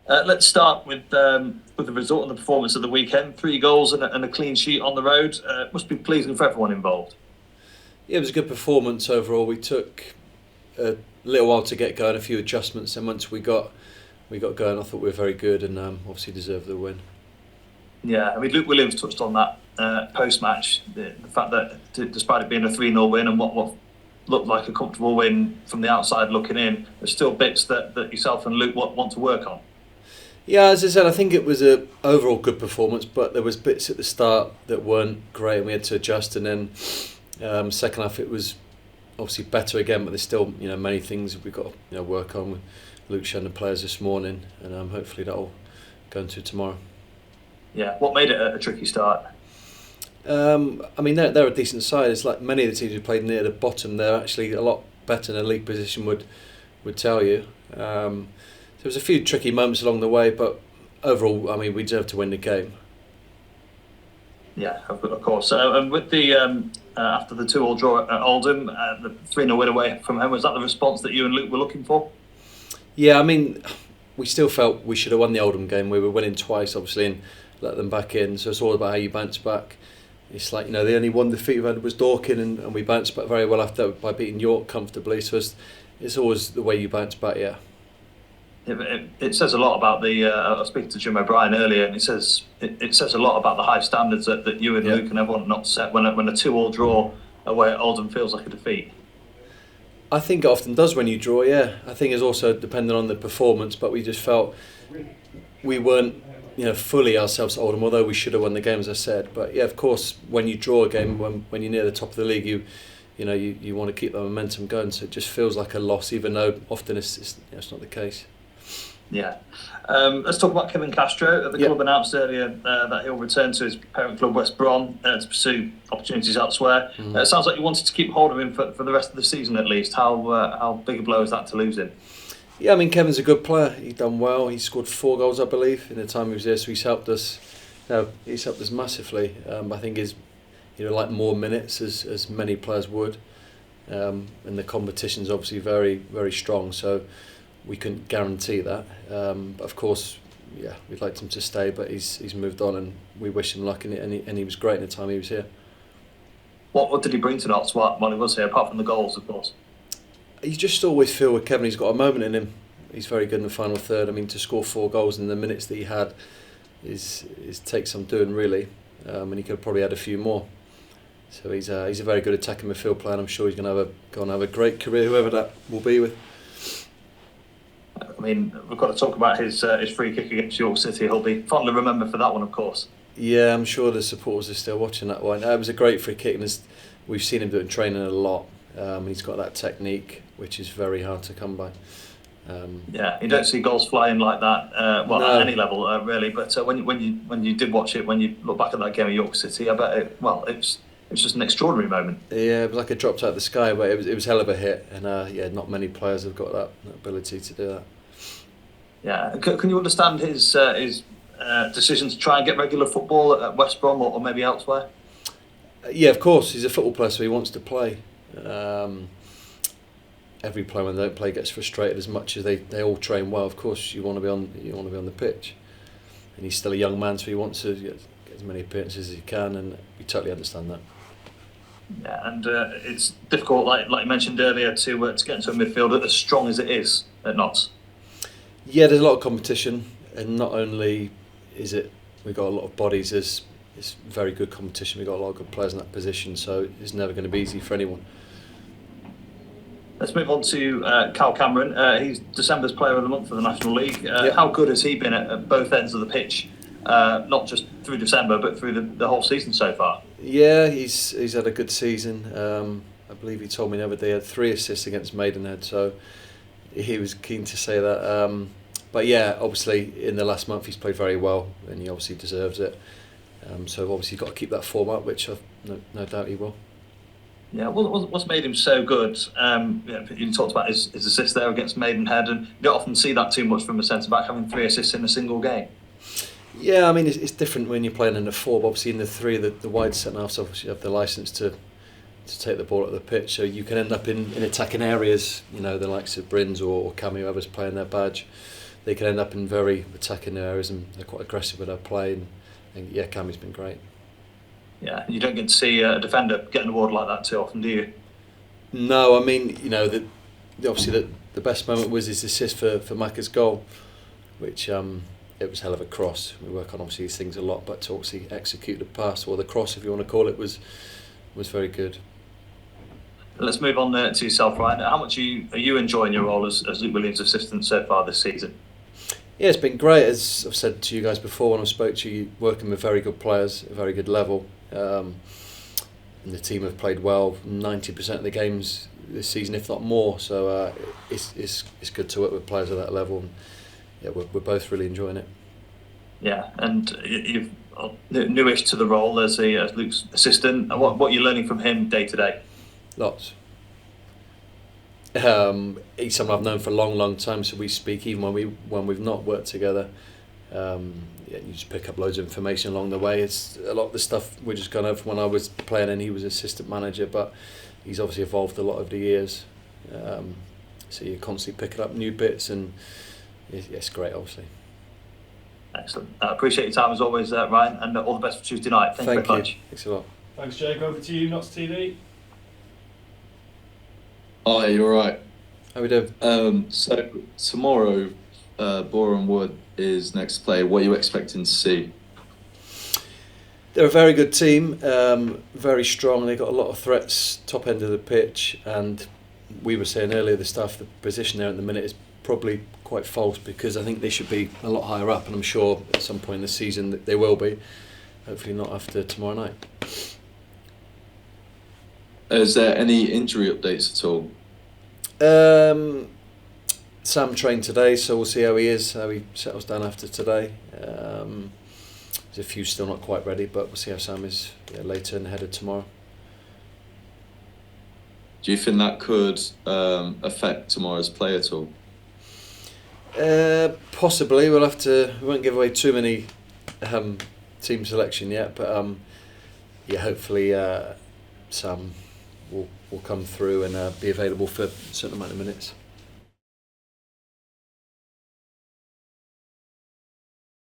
Let's start with the result and the performance of the weekend. 3 goals and a clean sheet on the road. Must be pleasing for everyone involved. Yeah, it was a good performance overall. We took a little while to get going, a few adjustments, and once we got going, I thought we were very good and obviously deserved the win. Yeah, I mean, Luke Williams touched on that post-match, the fact that despite it being a 3-0 win and what looked like a comfortable win from the outside looking in, there's still bits that yourself and Luke want to work on. Yeah, as I said, I think it was a overall good performance, but there was bits at the start that weren't great and we had to adjust, and then second half it was obviously better again, but there's still many things we've got to work on. With Luke showing the players this morning, and hopefully that'll go into tomorrow. Yeah, what made it a tricky start? I mean, they're a decent side. It's like many of the teams who played near the bottom, they're actually a lot better than a league position would tell you. There was a few tricky moments along the way, but overall, I mean, we deserve to win the game. Yeah, of course. And with the after the 2-2 draw at Oldham, the 3-0 win away from home, was that the response that you and Luke were looking for? Yeah, I mean, we still felt we should have won the Oldham game. We were winning twice, obviously, and let them back in. So it's all about how you bounce back. It's like, the only one defeat we've had was Dorking, and we bounced back very well after that by beating York comfortably. So it's always the way you bounce back, yeah. It says a lot about the. I was speaking to Jim O'Brien earlier, and it says a lot about the high standards that you and Luke and everyone not set when a 2-2 draw away at Oldham feels like a defeat. I think it often does when you draw. Yeah, I think it's also dependent on the performance, but we just felt we weren't fully ourselves at Oldham, although we should have won the game, as I said. But yeah, of course, when you draw a game, when you're near the top of the league, you want to keep the momentum going. So it just feels like a loss, even though often it's not the case. Yeah. Let's talk about Kevin Castro. The club announced earlier that he'll return to his parent club West Brom to pursue opportunities elsewhere. It sounds like you wanted to keep hold of him for the rest of the season at least. How big a blow is that to lose him? Yeah, I mean, Kevin's a good player. He's done well. He scored 4 goals, I believe, in the time he was there. So he's helped us. He's helped us massively. I think he's like more minutes as many players would, and the competition's obviously very, very strong. So we couldn't guarantee that, but of course, yeah, we'd like him to stay. But he's moved on, and we wish him luck. And he was great in the time he was here. What did he bring to Notts while he was here, apart from the goals, of course? You just always feel with Kevin, he's got a moment in him. He's very good in the final third. I mean, to score 4 goals in the minutes that he had is takes some doing really, and he could have probably had a few more. So he's a very good attacking midfield player, and I'm sure he's going to go and have a great career, whoever that will be with. I mean, we've got to talk about his free kick against York City. He'll be fondly remembered for that one, of course. Yeah, I'm sure the supporters are still watching that one. It was a great free kick, and we've seen him do it in training a lot. He's got that technique, which is very hard to come by. Yeah, you don't see goals flying like that. No. At any level, really. But when you did watch it, when you look back at that game at York City, I bet it was just an extraordinary moment. Yeah, it was like it dropped out of the sky, but it was hell of a hit, and not many players have got that ability to do that. Yeah, can you understand his decision to try and get regular football at West Brom or maybe elsewhere? Yeah, of course. He's a football player, so he wants to play. Every player when they don't play gets frustrated as much as they all train well. Of course, you want to be on the pitch, and he's still a young man, so he wants to get as many appearances as he can, and we totally understand that. Yeah, and it's difficult, like you mentioned earlier, to get into a midfield as strong as it is at Notts. Yeah, there's a lot of competition, and not only is it we've got a lot of bodies, it's very good competition. We've got a lot of good players in that position, so it's never going to be easy for anyone. Let's move on to Cal Cameron. He's December's Player of the Month for the National League. How good has he been at both ends of the pitch, not just through December, but through the whole season so far? Yeah, he's had a good season. I believe he told me the other day he had 3 assists against Maidenhead, so he was keen to say that. But yeah, obviously in the last month he's played very well, and he obviously deserves it. So obviously you've got to keep that form up, which I've no doubt he will. Yeah, what's made him so good? You talked about his assist there against Maidenhead, and you don't often see that too much from a centre-back, having 3 assists in a single game. Yeah, I mean, it's different when you're playing in the 4, but obviously in the 3, the wide centre-halves obviously have the licence to take the ball at the pitch, so you can end up in attacking areas, the likes of Brins or Cammy, whoever's playing their badge. they can end up in very attacking areas, and they're quite aggressive with their play. And yeah, Cammy's been great. Yeah, you don't get to see a defender get an award like that too often, do you? No, I mean, obviously the best moment was his assist for Macca's goal, which it was hell of a cross. We work on obviously these things a lot, but to obviously execute the pass, or the cross if you want to call it, was very good. Let's move on to yourself, Ryan. How much are you enjoying your role as Luke Williams' assistant so far this season? Yeah, it's been great. As I've said to you guys before when I spoke to you, working with very good players, a very good level. And the team have played well 90% of the games this season, if not more. So it's good to work with players at that level. And yeah, we're both really enjoying it. Yeah, and you've newish to the role as Luke's assistant. And what you're learning from him day to day? Lots. He's someone I've known for a long time, so we speak even when we've not worked together. You just pick up loads of information along the way. It's a lot of the stuff we're just kind of when I was playing and he was assistant manager, but he's obviously evolved a lot over the years. So you're constantly picking up new bits, and it's great, obviously. Excellent. I appreciate your time as always, Ryan, and all the best for Tuesday night. Thank you very much. Thanks a lot. Thanks, Jake. Over to you, Notts TV. Hi, you're right. How we doing? So tomorrow, Boreham Wood is next to play. What are you expecting to see? They're a very good team, very strong. They've got a lot of threats, top end of the pitch, and we were saying earlier the position there at the minute is probably quite false, because I think they should be a lot higher up, and I'm sure at some point in the season that they will be. Hopefully not after tomorrow night. Is there any injury updates at all? Sam trained today, so we'll see how he settles down after today. There's a few still not quite ready, but we'll see how Sam is later and ahead of tomorrow. Do you think that could affect tomorrow's play at all? Possibly. We won't give away too many team selection yet, but hopefully Sam will come through and be available for a certain amount of minutes.